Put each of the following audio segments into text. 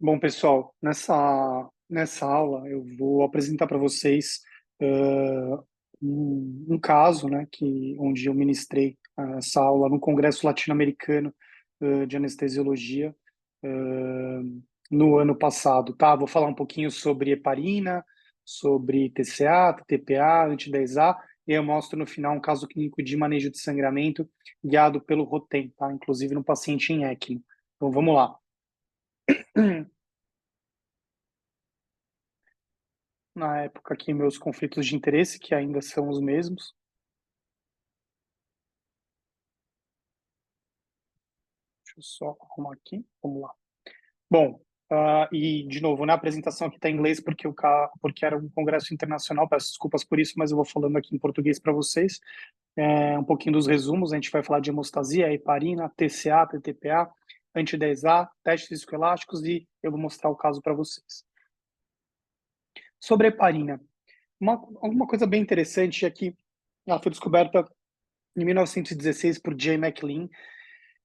Bom, pessoal, nessa aula eu vou apresentar para vocês um caso, né, onde eu ministrei essa aula no Congresso Latino-Americano de Anestesiologia eh, no ano passado, tá? Vou falar um pouquinho sobre heparina, sobre TCA, TTPA, anti-10A, e eu mostro no final um caso clínico de manejo de sangramento guiado pelo ROTEM, tá? Inclusive no paciente em ECMO. Então, vamos lá. Na época aqui meus conflitos de interesse, que ainda são os mesmos. Deixa eu só arrumar aqui, vamos lá. Bom, e de novo, né, a apresentação aqui está em inglês porque era um congresso internacional, peço desculpas por isso, mas eu vou falando aqui em português para vocês. Um pouquinho dos resumos, a gente vai falar de hemostasia, heparina, TCA, TTPA, anti-10A, testes viscoelásticos e eu vou mostrar o caso para vocês. Sobre a heparina, alguma coisa bem interessante é que ela foi descoberta em 1916 por J. MacLean,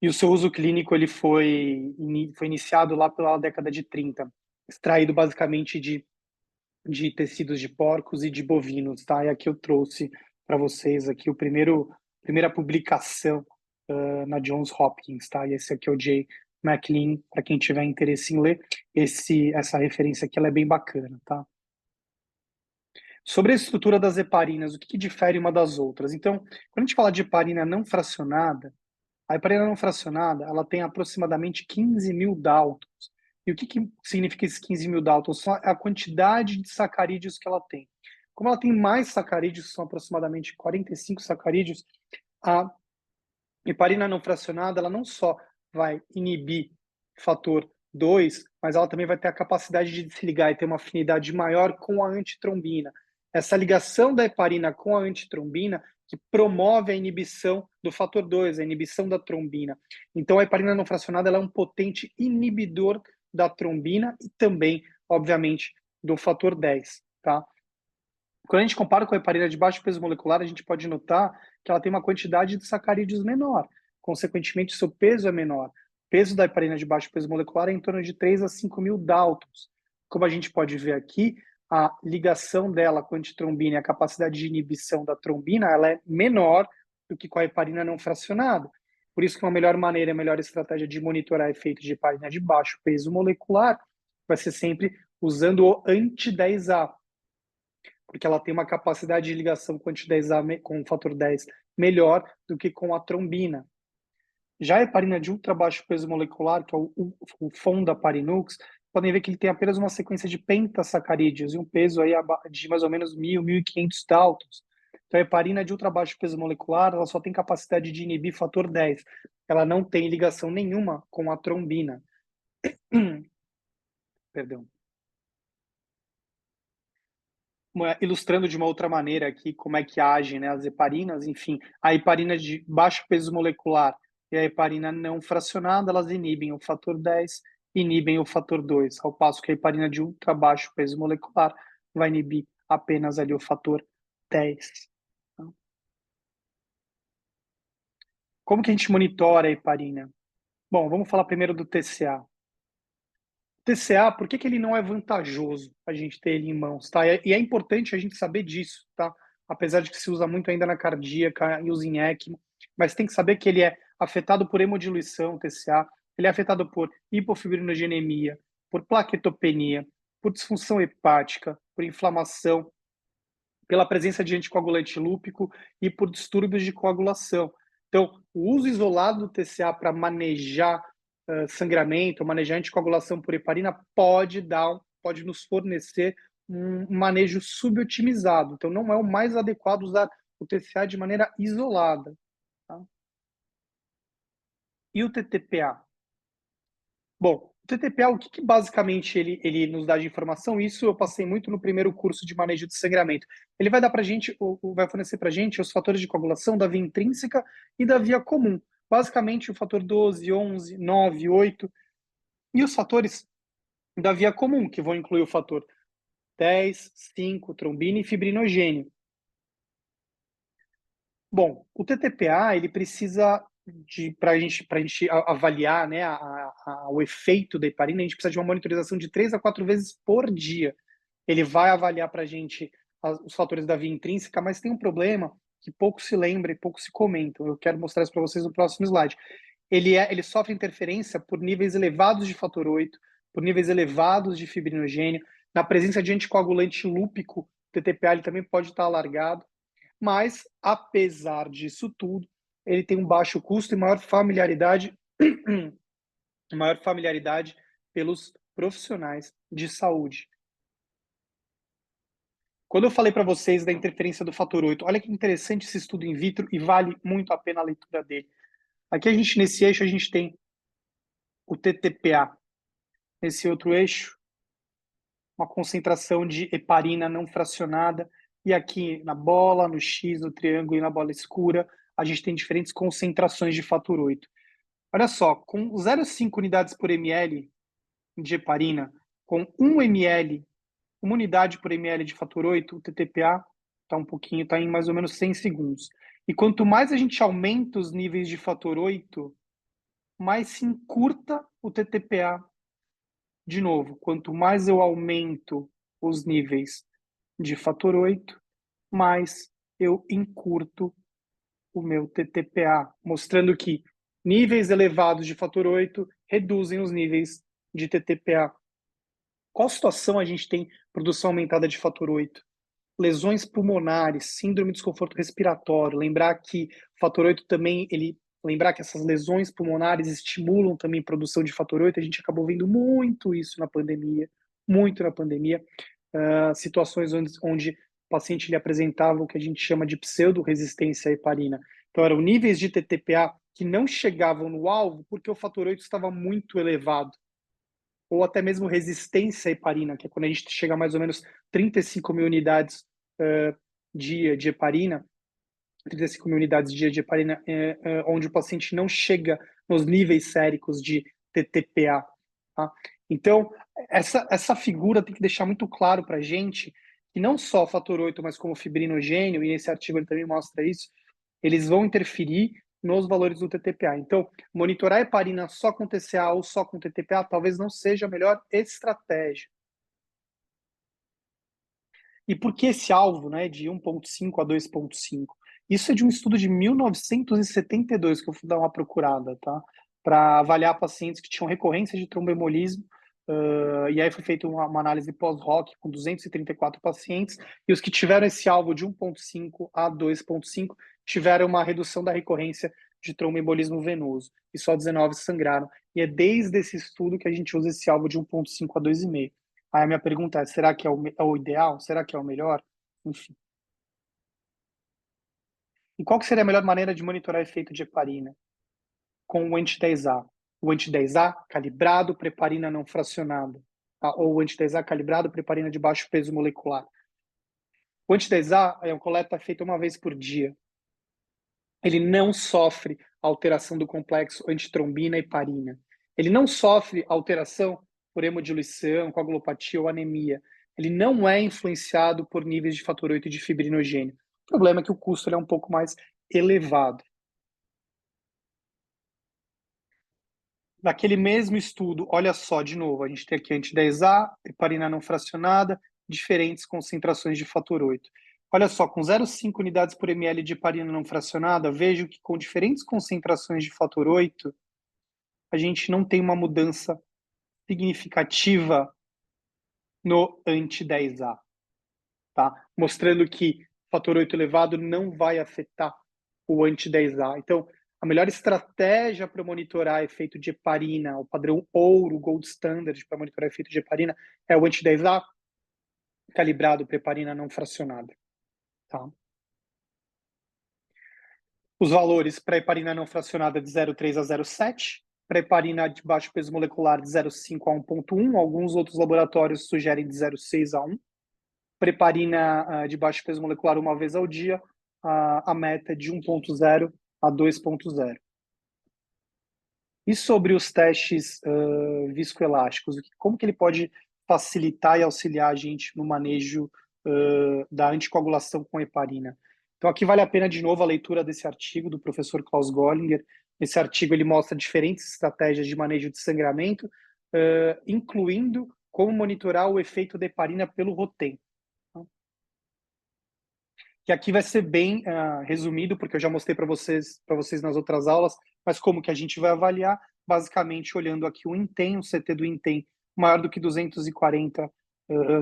e o seu uso clínico ele foi iniciado lá pela década de 30, extraído basicamente de tecidos de porcos e de bovinos, tá? E aqui eu trouxe para vocês aqui primeira publicação na Johns Hopkins, tá? E esse aqui é o J. MacLean, para quem tiver interesse em ler, essa referência aqui ela é bem bacana, tá? Sobre a estrutura das heparinas, o que difere uma das outras? Então, quando a gente fala de heparina não fracionada, a heparina não fracionada, ela tem aproximadamente 15 mil Daltons. E o que significa esses 15 mil Daltons? São a quantidade de sacarídeos que ela tem. Como ela tem mais sacarídeos, são aproximadamente 45 sacarídeos, a heparina não fracionada, ela não só vai inibir fator 2, mas ela também vai ter a capacidade de desligar e ter uma afinidade maior com a antitrombina. Essa ligação da heparina com a antitrombina que promove a inibição do fator 2, a inibição da trombina. Então, a heparina não fracionada ela é um potente inibidor da trombina e também, obviamente, do fator 10, tá? Quando a gente compara com a heparina de baixo peso molecular, a gente pode notar que ela tem uma quantidade de sacarídeos menor. Consequentemente, seu peso é menor. O peso da heparina de baixo peso molecular é em torno de 3 a 5 mil Daltons. Como a gente pode ver aqui, a ligação dela com a antitrombina e a capacidade de inibição da trombina ela é menor do que com a heparina não fracionada. Por isso que uma melhor maneira, a melhor estratégia de monitorar efeitos de heparina de baixo peso molecular vai ser sempre usando o anti-10A, porque ela tem uma capacidade de ligação com anti-10A, com o fator 10 melhor do que com a trombina. Já a heparina de ultra baixo peso molecular, que é o Fondaparinux, podem ver que ele tem apenas uma sequência de pentasacarídeos e um peso aí de mais ou menos 1.000, 1.500 Daltons. Então, a heparina de ultra baixo peso molecular, ela só tem capacidade de inibir fator 10. Ela não tem ligação nenhuma com a trombina. Perdão. Ilustrando de uma outra maneira aqui como é que agem, né, as heparinas, enfim, a heparina de baixo peso molecular e a heparina não fracionada, elas inibem o fator 10, inibem o fator 2, ao passo que a heparina de ultra baixo peso molecular vai inibir apenas ali o fator 10. Tá? Como que a gente monitora a heparina? Bom, vamos falar primeiro do TCA. TCA, por que ele não é vantajoso a gente ter ele em mãos, tá? E é importante a gente saber disso, tá? Apesar de que se usa muito ainda na cardíaca e usa em ECMO, mas tem que saber que ele é afetado por hemodiluição, TCA, ele é afetado por hipofibrinogenemia, por plaquetopenia, por disfunção hepática, por inflamação, pela presença de anticoagulante lúpico e por distúrbios de coagulação. Então, o uso isolado do TCA para manejar sangramento, manejar anticoagulação por heparina pode nos fornecer um manejo subotimizado. Então, não é o mais adequado usar o TCA de maneira isolada. Tá? E o TTPA? Bom, o TTPA, o que basicamente ele nos dá de informação? Isso eu passei muito no primeiro curso de manejo de sangramento. Ele vai dar para a gente, vai fornecer para a gente os fatores de coagulação da via intrínseca e da via comum. Basicamente, o fator 12, 11, 9, 8 e os fatores da via comum, que vão incluir o fator 10, 5, trombina e fibrinogênio. Bom, o TTPA ele precisa para a gente avaliar, né, o efeito da heparina, a gente precisa de uma monitorização de 3 a 4 vezes por dia. Ele vai avaliar para a gente os fatores da via intrínseca, mas tem um problema que pouco se lembra e pouco se comenta. Eu quero mostrar isso para vocês no próximo slide. Ele sofre interferência por níveis elevados de fator 8, por níveis elevados de fibrinogênio. Na presença de anticoagulante lúpico, o TTPA ele também pode estar alargado, mas, apesar disso tudo, ele tem um baixo custo e maior familiaridade pelos profissionais de saúde. Quando eu falei para vocês da interferência do fator 8, olha que interessante esse estudo in vitro e vale muito a pena a leitura dele. Aqui nesse eixo, a gente tem o TTPA. Nesse outro eixo, uma concentração de heparina não fracionada. E aqui na bola, no X, no triângulo e na bola escura, a gente tem diferentes concentrações de fator 8. Olha só, com 0,5 unidades por ml de heparina, com 1 ml, uma unidade por ml de fator 8, o TTPA está em mais ou menos 100 segundos. E quanto mais a gente aumenta os níveis de fator 8, mais se encurta o TTPA. De novo, quanto mais eu aumento os níveis de fator 8, mais eu encurto o meu TTPA, mostrando que níveis elevados de fator 8 reduzem os níveis de TTPA. Qual situação a gente tem produção aumentada de fator 8? Lesões pulmonares, síndrome de desconforto respiratório. Lembrar que o fator 8 também, lembrar que essas lesões pulmonares estimulam também a produção de fator 8. A gente acabou vendo muito isso na pandemia, muito na pandemia. Situações onde o paciente ele apresentava o que a gente chama de pseudo-resistência à heparina. Então, eram níveis de TTPA que não chegavam no alvo porque o fator 8 estava muito elevado. Ou até mesmo resistência à heparina, que é quando a gente chega a mais ou menos 35 mil unidades dia de heparina, 35 mil unidades dia de heparina, onde o paciente não chega nos níveis séricos de TTPA. Tá? Então, essa figura tem que deixar muito claro para a gente que não só o fator 8, mas como o fibrinogênio, e esse artigo ele também mostra isso, eles vão interferir nos valores do TTPA. Então, monitorar a heparina só com TCA ou só com TTPA talvez não seja a melhor estratégia. E por que esse alvo, né, de 1,5 a 2,5? Isso é de um estudo de 1972 que eu fui dar uma procurada, tá? Para avaliar pacientes que tinham recorrência de tromboembolismo. E aí foi feita uma análise pós-hoc com 234 pacientes, e os que tiveram esse alvo de 1,5 a 2,5 tiveram uma redução da recorrência de tromboembolismo venoso, e só 19 sangraram. E é desde esse estudo que a gente usa esse alvo de 1,5 a 2,5. Aí a minha pergunta é, será que é o ideal? Será que é o melhor? Enfim. E qual que seria a melhor maneira de monitorar o efeito de heparina? Com o anti-10A. O anti-10A calibrado para heparina não fracionada. Tá? Ou o anti-10A calibrado para heparina de baixo peso molecular. O anti-10A é uma coleta feita uma vez por dia. Ele não sofre alteração do complexo antitrombina e heparina. Ele não sofre alteração por hemodiluição, coagulopatia ou anemia. Ele não é influenciado por níveis de fator 8 de fibrinogênio. O problema é que o custo é um pouco mais elevado. Naquele mesmo estudo, olha só, de novo, a gente tem aqui anti-10A, heparina não fracionada, diferentes concentrações de fator 8. Olha só, com 0,5 unidades por ml de heparina não fracionada, vejo que com diferentes concentrações de fator 8, a gente não tem uma mudança significativa no anti-10A, tá? Mostrando que o fator 8 elevado não vai afetar o anti-10A. Então, a melhor estratégia para monitorar efeito de heparina, o padrão ouro, o gold standard para monitorar efeito de heparina, é o anti-10A calibrado para heparina não fracionada. Tá? Os valores para heparina não fracionada de 0,3 a 0,7, para heparina de baixo peso molecular de 0,5 a 1,1, alguns outros laboratórios sugerem de 0,6 a 1. Para heparina de baixo peso molecular uma vez ao dia, a meta é de 1,0 a 2,0. E sobre os testes viscoelásticos, como que ele pode facilitar e auxiliar a gente no manejo da anticoagulação com heparina? Então aqui vale a pena de novo a leitura desse artigo do professor Klaus Gollinger, Esse artigo ele mostra diferentes estratégias de manejo de sangramento, incluindo como monitorar o efeito da heparina pelo Rotem. Que aqui vai ser bem resumido, porque eu já mostrei para vocês nas outras aulas, mas como que a gente vai avaliar? Basicamente, olhando aqui o INTEM, o CT do INTEM maior do que 240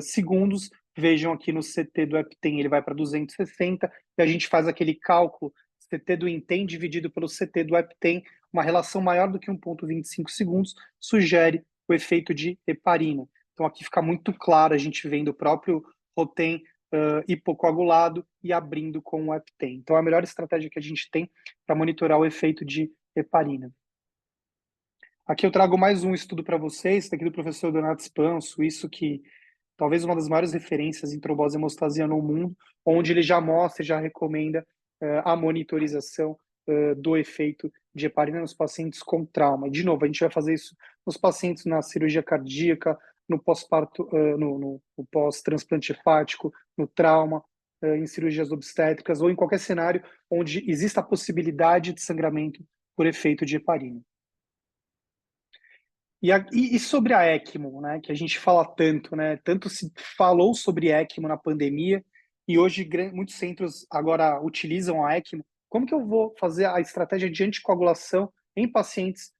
segundos, vejam aqui no CT do EPTEM, ele vai para 260, e a gente faz aquele cálculo, CT do INTEM dividido pelo CT do EPTEM, uma relação maior do que 1,25 segundos, sugere o efeito de heparina. Então aqui fica muito claro, a gente vendo o próprio Rotem hipocoagulado e abrindo com o EpiTem. Então, é a melhor estratégia que a gente tem para monitorar o efeito de heparina. Aqui eu trago mais um estudo para vocês, daqui do professor Donato Spam, suíço, que talvez uma das maiores referências em trombose hemostasia no mundo, onde ele já mostra e já recomenda a monitorização do efeito de heparina nos pacientes com trauma. De novo, a gente vai fazer isso nos pacientes na cirurgia cardíaca, no pós-parto, no pós-transplante hepático, no trauma, em cirurgias obstétricas ou em qualquer cenário onde exista a possibilidade de sangramento por efeito de heparina. E sobre a ECMO, né, que a gente fala tanto, né, tanto se falou sobre ECMO na pandemia e hoje muitos centros agora utilizam a ECMO. Como que eu vou fazer a estratégia de anticoagulação em pacientes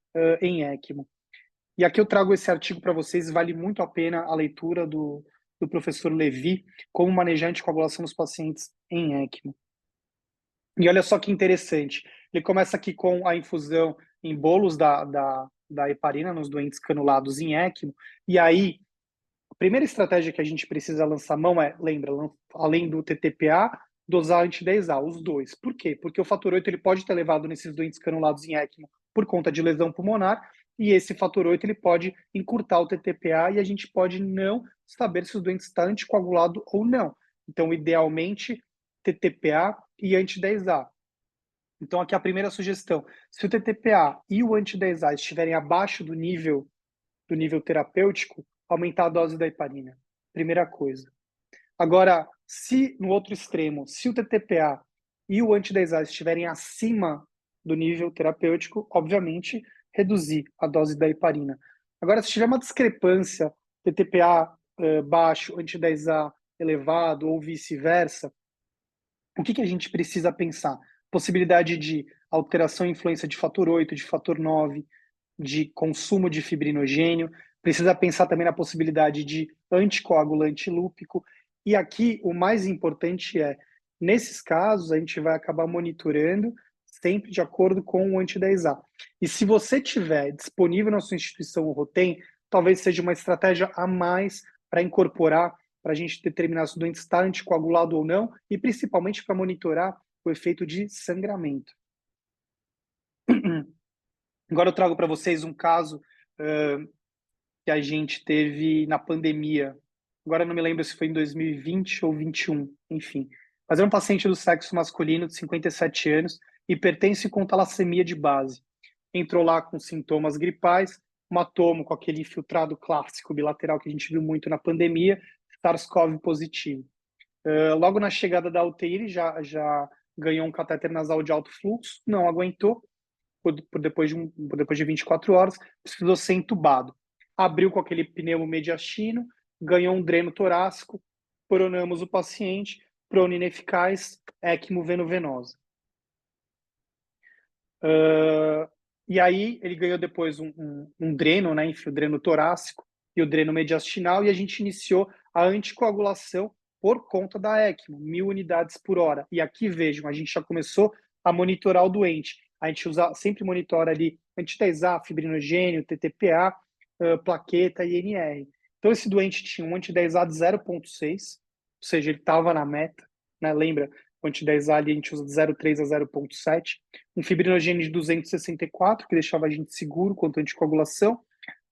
em ECMO? E aqui eu trago esse artigo para vocês, vale muito a pena a leitura do professor Levi, como manejar anticoagulação nos pacientes em ECMO. E olha só que interessante, ele começa aqui com a infusão em bolos da heparina nos doentes canulados em ECMO, e aí a primeira estratégia que a gente precisa lançar mão é, lembra, além do TTPA, dosar anti-10A, os dois. Por quê? Porque o fator 8 ele pode ter levado nesses doentes canulados em ECMO por conta de lesão pulmonar, e esse fator 8 ele pode encurtar o TTPA e a gente pode não saber se o doente está anticoagulado ou não. Então, idealmente, TTPA e anti-10A. Então, aqui a primeira sugestão. Se o TTPA e o anti-10A estiverem abaixo do nível terapêutico, aumentar a dose da heparina. Primeira coisa. Agora, se no outro extremo, se o TTPA e o anti-10A estiverem acima do nível terapêutico, obviamente, reduzir a dose da heparina. Agora, se tiver uma discrepância, TTPA baixo, anti-10A elevado ou vice-versa, o que a gente precisa pensar? Possibilidade de alteração e influência de fator 8, de fator 9, de consumo de fibrinogênio, precisa pensar também na possibilidade de anticoagulante lúpico, e aqui o mais importante é, nesses casos, a gente vai acabar monitorando sempre de acordo com o anti-10A. E se você tiver disponível na sua instituição o Rotem, talvez seja uma estratégia a mais para incorporar, para a gente determinar se o doente está anticoagulado ou não, e principalmente para monitorar o efeito de sangramento. Agora eu trago para vocês um caso que a gente teve na pandemia. Agora eu não me lembro se foi em 2020 ou 21, enfim. Mas é um paciente do sexo masculino de 57 anos, hipertenso e com talassemia de base. Entrou lá com sintomas gripais, matomo com aquele infiltrado clássico bilateral que a gente viu muito na pandemia, SARS-CoV positivo. Logo na chegada da UTI, ele já ganhou um catéter nasal de alto fluxo, não aguentou, depois de 24 horas, precisou ser entubado. Abriu com aquele pneumo mediastino, ganhou um dreno torácico, coronamos o paciente, prona ineficaz, ECMO venovenosa. E aí ele ganhou depois um dreno, né, enfim, o dreno torácico e o dreno mediastinal, e a gente iniciou a anticoagulação por conta da ECMO, 1.000 unidades por hora. E aqui, vejam, a gente já começou a monitorar o doente. A gente sempre monitora ali anti-10A, fibrinogênio, TTPA, plaqueta e INR. Então, esse doente tinha um anti-10A de 0,6, ou seja, ele estava na meta, né? Lembra, o anti-10A ali a gente usa de 0,3 a 0,7. Um fibrinogênio de 264, que deixava a gente seguro quanto à anticoagulação.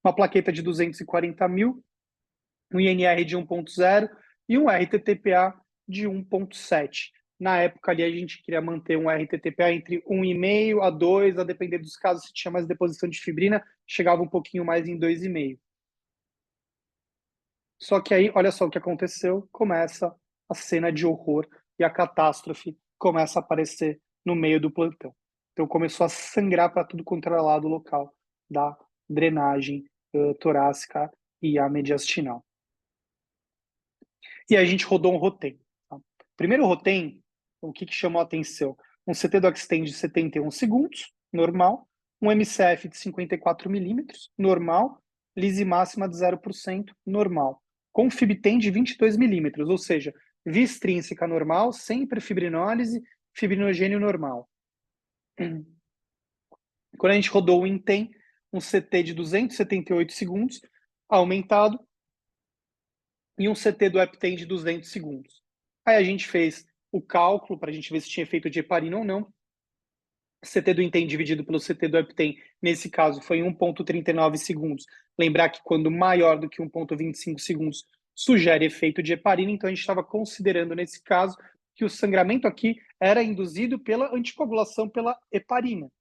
Uma plaqueta de 240 mil, um INR de 1,0 e um RTTPA de 1,7. Na época ali a gente queria manter um RTTPA entre 1,5 a 2, a depender dos casos, se tinha mais deposição de fibrina, chegava um pouquinho mais em 2,5. Só que aí, olha só o que aconteceu, começa a cena de horror e a catástrofe começa a aparecer no meio do plantão. Então começou a sangrar para tudo quanto era lado local da drenagem torácica e a mediastinal. E aí a gente rodou um Rotem. Tá? Primeiro Rotem, o que chamou a atenção? Um CT do Extend de 71 segundos, normal, um MCF de 54 milímetros, normal, lise máxima de 0%, normal, com FibTen de 22 milímetros, ou seja, via extrínseca normal, sempre fibrinólise, fibrinogênio normal. Quando a gente rodou o Intem, um CT de 278 segundos, aumentado, e um CT do EpiTen de 200 segundos. Aí a gente fez o cálculo para a gente ver se tinha efeito de heparina ou não. CT do Intem dividido pelo CT do EpiTen, nesse caso, foi 1,39 segundos. Lembrar que quando maior do que 1,25 segundos, sugere efeito de heparina, então a gente estava considerando, nesse caso, que o sangramento aqui era induzido pela anticoagulação pela heparina.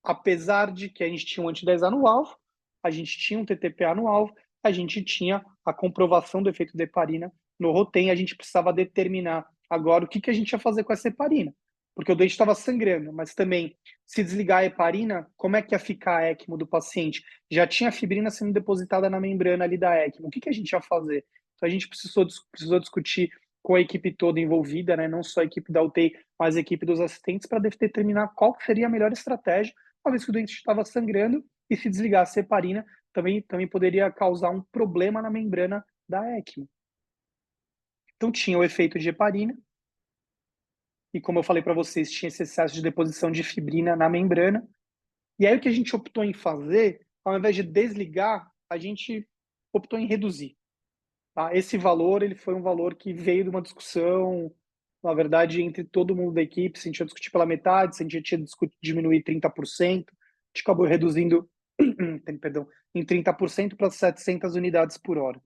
Apesar de que a gente tinha um anti-10A no alvo, a gente tinha um TTPA no alvo, a gente tinha a comprovação do efeito da heparina no Rotem, a gente precisava determinar agora o que a gente ia fazer com essa heparina, porque o doente estava sangrando, mas também, se desligar a heparina, como é que ia ficar a ECMO do paciente? Já tinha fibrina sendo depositada na membrana ali da ECMO, o que a gente ia fazer? Então a gente precisou discutir com a equipe toda envolvida, né? Não só a equipe da UTI, mas a equipe dos assistentes, para determinar qual seria a melhor estratégia, uma vez que o doente estava sangrando, e se desligasse a heparina, também poderia causar um problema na membrana da ECMO. Então tinha o efeito de heparina, e como eu falei para vocês, tinha esse excesso de deposição de fibrina na membrana. E aí o que a gente optou em fazer, ao invés de desligar, a gente optou em reduzir. Tá? Esse valor, ele foi um valor que veio de uma discussão, na verdade, entre todo mundo da equipe, se a gente ia discutir pela metade, se a gente ia diminuir 30%, a gente acabou reduzindo perdão, em 30% para 700 unidades por hora.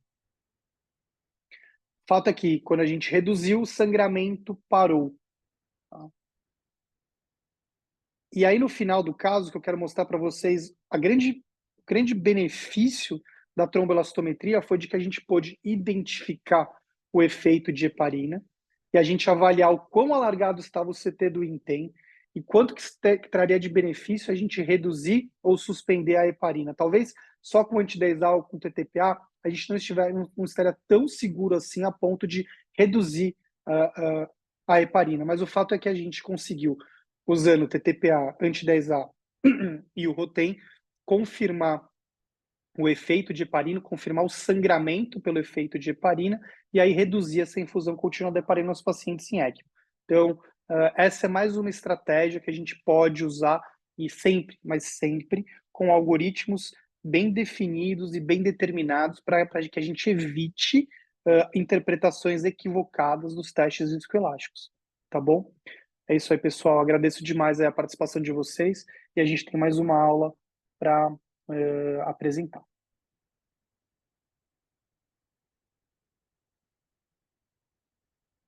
Fato é que, quando a gente reduziu, o sangramento parou. Tá? E aí, no final do caso, que eu quero mostrar para vocês, o grande benefício da tromboelastometria foi de que a gente pôde identificar o efeito de heparina e a gente avaliar o quão alargado estava o CT do Intem e quanto que traria de benefício a gente reduzir ou suspender a heparina. Talvez só com anti-10A ou com TTPA a gente não estaria tão seguro assim a ponto de reduzir a heparina. Mas o fato é que a gente conseguiu, usando o TTPA, anti-10A e o Rotem, confirmar o efeito de heparina, confirmar o sangramento pelo efeito de heparina e aí reduzir essa infusão contínua de heparina nos pacientes em ECMO. Então, essa é mais uma estratégia que a gente pode usar e sempre, mas sempre, com algoritmos bem definidos e bem determinados para que a gente evite interpretações equivocadas dos testes viscoelásticos. Tá bom? É isso aí, pessoal. Agradeço demais a participação de vocês e a gente tem mais uma aula para apresentar.